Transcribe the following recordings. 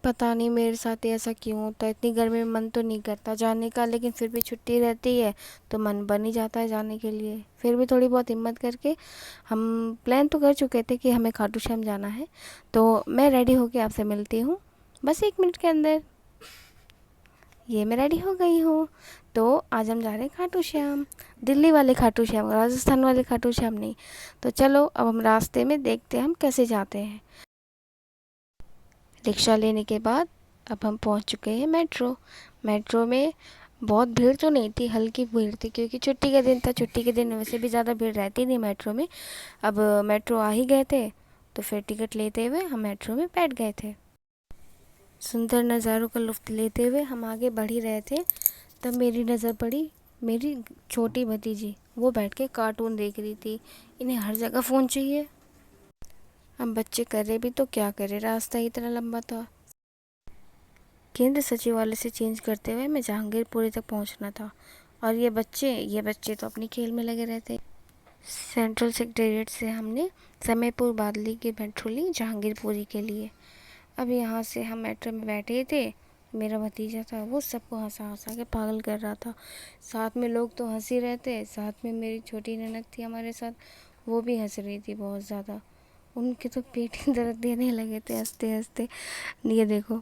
पता नहीं मेरे साथ ही ऐसा क्यों होता है। इतनी गर्मी में मन तो नहीं करता जाने का, लेकिन फिर भी छुट्टी रहती है तो मन बन ही जाता है जाने के लिए। फिर भी थोड़ी बहुत हिम्मत करके हम प्लान तो कर चुके थे कि हमें खाटू श्याम जाना है। तो मैं रेडी होके आपसे मिलती हूँ बस 1 मिनट के अंदर। ये मैं रेडी हो गई हूँ। तो आज हम जा रहे हैं खाटू श्याम। दिल्ली वाले खाटू श्याम, राजस्थान वाले खाटू श्याम नहीं। तो चलो अब हम रास्ते में देखते हैं हम कैसे जाते हैं। रिक्शा लेने के बाद अब हम पहुंच चुके हैं मेट्रो। मेट्रो में बहुत भीड़ तो नहीं थी, हल्की भीड़ थी क्योंकि छुट्टी का दिन था। छुट्टी के दिन वैसे भी ज़्यादा भीड़ रहती नहीं मेट्रो में। अब मेट्रो आ ही गए थे तो फिर टिकट लेते हुए हम मेट्रो में बैठ गए थे। सुंदर नज़ारों का लुत्फ़ लेते हुए हम आगे बढ़ ही रहे थे, तब मेरी नज़र पड़ी मेरी छोटी भतीजी। वो बैठ के कार्टून देख रही थी। इन्हें हर जगह फ़ोन चाहिए। अब बच्चे करे भी तो क्या करे, रास्ता ही इतना लंबा था। केंद्र सचिवालय से चेंज करते हुए मैं जहांगीरपुरी तक पहुंचना था और ये बच्चे तो अपनी खेल में लगे रहते। सेंट्रल सेक्रेटेरिएट से हमने समयपुर बादली की मेट्रो ली जहांगीरपुरी के लिए। अब यहाँ से हम मेट्रो में बैठे थे। मेरा भतीजा था, वो सबको हंसा हंसा के पागल कर रहा था। साथ में लोग तो हंस ही रहे थे, साथ में मेरी छोटी ननद थी हमारे साथ, वो भी हंस रही थी बहुत ज़्यादा। उनके तो पेट ही दर्द देने लगे थे हंसते हंसते। ये देखो।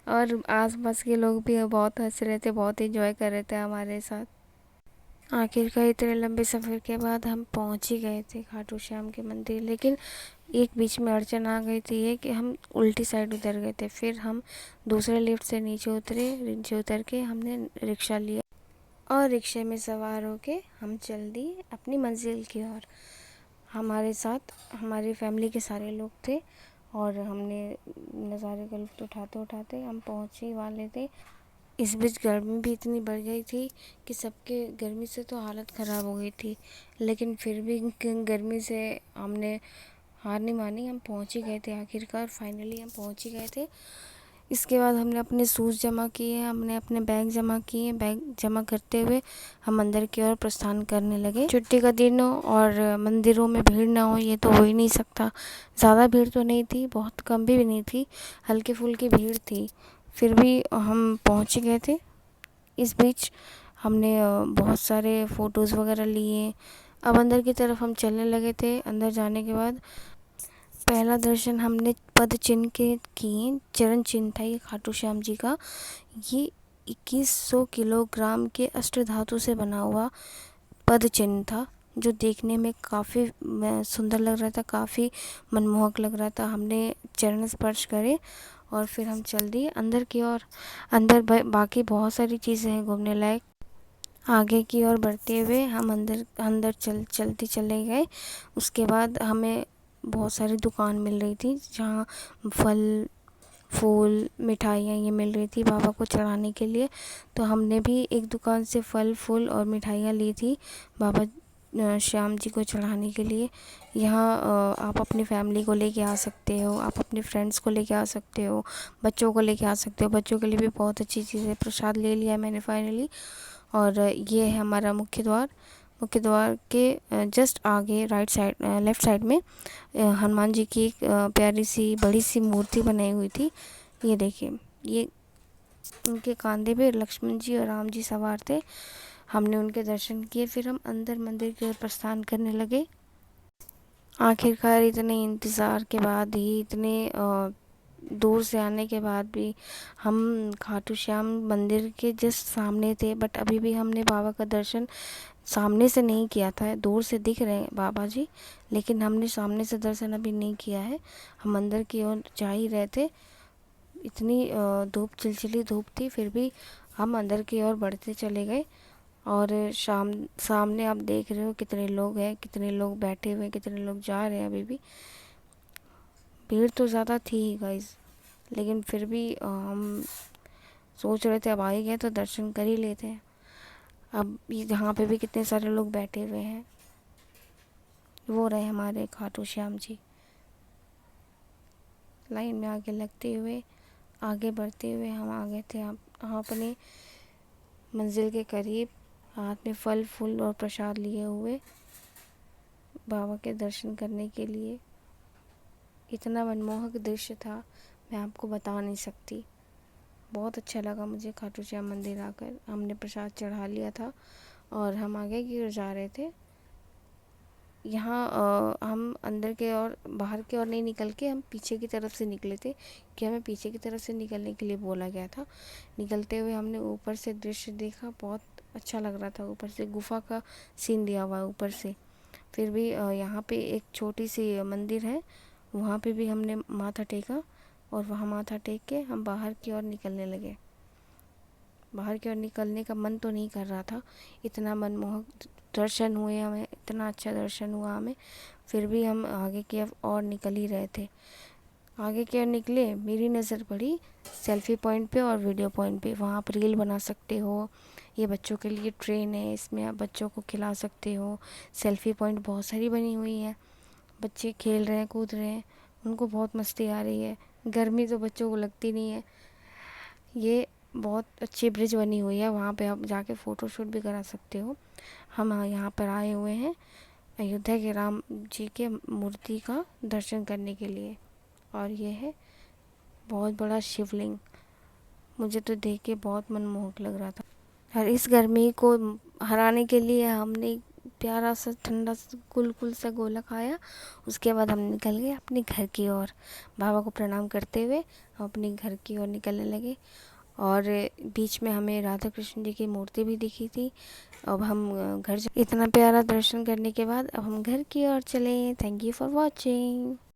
और आसपास के लोग भी बहुत हंस रहे थे, बहुत एंजॉय कर रहे थे हमारे साथ। आखिरकार इतने लंबे सफ़र के बाद हम पहुंच ही गए थे खाटू श्याम के मंदिर। लेकिन एक बीच में अड़चन आ गई थी ये कि हम उल्टी साइड उतर गए थे। फिर हम दूसरे लिफ्ट से नीचे उतरे। नीचे उतर के हमने रिक्शा लिया और रिक्शे में सवार होके हम चल दिए अपनी मंजिल की ओर। हमारे साथ हमारी फैमिली के सारे लोग थे और हमने नज़ारे का लुत्फ़ उठाते उठाते हम पहुंचने ही वाले थे। इस बीच गर्मी भी इतनी बढ़ गई थी कि सबके गर्मी से तो हालत ख़राब हो गई थी, लेकिन फिर भी गर्मी से हमने हार नहीं मानी। हम पहुंच ही गए थे, आखिरकार फाइनली हम पहुंच ही गए थे। इसके बाद हमने अपने शूज़ जमा किए, हमने अपने बैग जमा किए। बैग जमा करते हुए हम अंदर की ओर प्रस्थान करने लगे। छुट्टी का दिन हो और मंदिरों में भीड़ ना हो ये तो हो ही नहीं सकता। ज़्यादा भीड़ तो नहीं थी, बहुत कम भी नहीं थी, हल्की फुल्की भीड़ थी। फिर भी हम पहुंच ही गए थे। इस बीच हमने बहुत सारे फ़ोटोज़ वगैरह लिए। अब अंदर की तरफ हम चलने लगे थे। अंदर जाने के बाद पहला दर्शन हमने पद चिन्ह के किए। चरण चिन्ह था ये खाटू श्याम जी का। ये 2100 किलोग्राम के अष्टधातु से बना हुआ पद चिन्ह था, जो देखने में काफ़ी सुंदर लग रहा था, काफ़ी मनमोहक लग रहा था। हमने चरण स्पर्श करे और फिर हम चल दिए अंदर की ओर। अंदर बाकी बहुत सारी चीज़ें हैं घूमने लायक। आगे की ओर बढ़ते हुए हम अंदर अंदर चलते चले गए। उसके बाद हमें बहुत सारी दुकान मिल रही थी जहाँ फल फूल मिठाइयाँ ये मिल रही थी बाबा को चढ़ाने के लिए। तो हमने भी एक दुकान से फल फूल और मिठाइयाँ ली थी बाबा श्याम जी को चढ़ाने के लिए। यहाँ आप अपनी फैमिली को लेके आ सकते हो, आप अपने फ्रेंड्स को लेके आ सकते हो, बच्चों को लेके आ सकते हो। बच्चों के लिए भी बहुत अच्छी चीज़ें, प्रसाद ले लिया मैंने फाइनली। और ये है हमारा मुख्य द्वार। मुख्य द्वार के जस्ट आगे राइट साइड लेफ़्ट साइड में हनुमान जी की एक प्यारी सी बड़ी सी मूर्ति बनाई हुई थी। ये देखिए, ये उनके कंधे पे लक्ष्मण जी और राम जी सवार थे। हमने उनके दर्शन किए, फिर हम अंदर मंदिर की ओर प्रस्थान करने लगे। आखिरकार इतने इंतज़ार के बाद ही, इतने दूर से आने के बाद भी हम खाटू श्याम मंदिर के जस्ट सामने थे। बट अभी भी हमने बाबा का दर्शन सामने से नहीं किया था। दूर से दिख रहे हैं बाबा जी, लेकिन हमने सामने से दर्शन अभी नहीं किया है। हम अंदर की ओर जा ही रहे थे। इतनी धूप, चिलचिली धूप थी, फिर भी हम अंदर की ओर बढ़ते चले गए। और सामने आप देख रहे हो कितने लोग हैं, कितने लोग बैठे हुए हैं, कितने लोग जा रहे हैं। अभी भी भीड़ तो ज़्यादा थी ही गाइस, लेकिन फिर भी हम सोच रहे थे अब आ ही गए तो दर्शन कर ही लेते हैं। अब यहाँ पे भी कितने सारे लोग बैठे हुए हैं। वो रहे हमारे खाटू श्याम जी। लाइन में आगे लगते हुए, आगे बढ़ते हुए हम आ गए थे हम अपने मंजिल के करीब। हाथ में फल फूल और प्रसाद लिए हुए बाबा के दर्शन करने के लिए। इतना मनमोहक दृश्य था, मैं आपको बता नहीं सकती। बहुत अच्छा लगा मुझे खाटू श्याम मंदिर आकर। हमने प्रसाद चढ़ा लिया था और हम आगे की ओर जा रहे थे। यहाँ हम अंदर के और बाहर की ओर नहीं निकल के हम पीछे की तरफ से निकले थे, कि हमें पीछे की तरफ से निकलने के लिए बोला गया था। निकलते हुए हमने ऊपर से दृश्य देखा, बहुत अच्छा लग रहा था। ऊपर से गुफा का सीन दिया हुआ है ऊपर से। फिर भी यहाँ पे एक छोटी सी मंदिर है, वहाँ पे भी हमने माथा टेका और वहाँ माथा टेक के हम बाहर की ओर निकलने लगे। बाहर की ओर निकलने का मन तो नहीं कर रहा था, इतना मनमोहक दर्शन हुए हमें, इतना अच्छा दर्शन हुआ हमें। फिर भी हम आगे की ओर निकल ही रहे थे। आगे की ओर निकले, मेरी नज़र पड़ी सेल्फ़ी पॉइंट पे और वीडियो पॉइंट पे। वहाँ आप रील बना सकते हो, ये बच्चों के लिए ट्रेन है, इसमें आप बच्चों को खिला सकते हो। सेल्फ़ी पॉइंट बहुत सारी बनी हुई है, बच्चे खेल रहे हैं, कूद रहे हैं, उनको बहुत मस्ती आ रही है। गर्मी तो बच्चों को लगती नहीं है। ये बहुत अच्छी ब्रिज बनी हुई है, वहाँ पे आप जाके फ़ोटो शूट भी करा सकते हो। हम यहाँ पर आए हुए हैं अयोध्या के राम जी के मूर्ति का दर्शन करने के लिए। और ये है बहुत बड़ा शिवलिंग, मुझे तो देख के बहुत मनमोहक लग रहा था। और इस गर्मी को हराने के लिए हमने प्यारा सा ठंडा सा कुल सा गोला खाया। उसके बाद हम निकल गए अपने घर की ओर। बाबा को प्रणाम करते हुए हम अपने घर की ओर निकलने लगे। और बीच में हमें राधा कृष्ण जी की मूर्ति भी दिखी थी। अब हम इतना प्यारा दर्शन करने के बाद अब हम घर की ओर चले। Thank you for watching.